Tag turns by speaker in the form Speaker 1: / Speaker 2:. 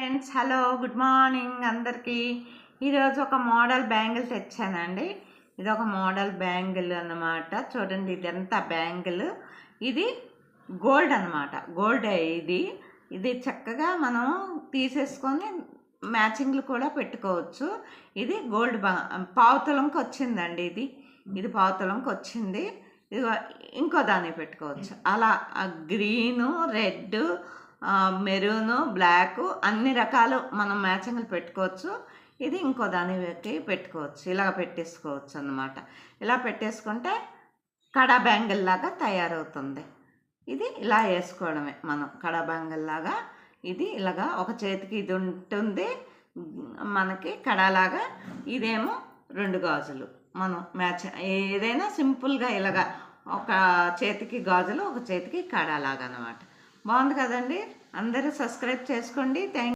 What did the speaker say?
Speaker 1: Friends, hello, good morning అందరికీ. ఈరోజు ఒక మోడల్ బ్యాంగిల్ తెచ్చానండి. ఇది ఒక మోడల్ బ్యాంగిల్ అన్నమాట. చూడండి, ఇది ఎంత బ్యాంగిల్. ఇది గోల్డ్ అన్నమాట. గోల్డ్ ఇది చక్కగా మనం తీసేసుకొని మ్యాచింగ్లు కూడా పెట్టుకోవచ్చు. ఇది గోల్డ్ పావుతులంకి వచ్చిందండి. ఇది పావుతులంకి వచ్చింది. ఇది ఇంకో దాన్ని పెట్టుకోవచ్చు. అలా గ్రీను, రెడ్, మెరూను, బ్లాక్ అన్ని రకాలు మనం మ్యాచింగ్లు పెట్టుకోవచ్చు. ఇది ఇంకో దాన్ని పెట్టుకోవచ్చు. ఇలా పెట్టేసుకోవచ్చు అన్నమాట. ఇలా పెట్టేసుకుంటే కడా బ్యాంగిల్ లాగా తయారవుతుంది. ఇది ఇలా వేసుకోవడమే మనం కడా బ్యాంగిల్ లాగా. ఇది ఇలాగా ఒక చేతికి ఇది ఉంటుంది మనకి కడాలాగా. ఇదేమో 2 గాజులు. మనం ఏదైనా సింపుల్గా ఇలాగా ఒక చేతికి గాజులు, ఒక చేతికి కడాలాగా అన్నమాట. బాగుంది కదండి. అందరూ సబ్స్క్రైబ్ చేసుకోండి. థ్యాంక్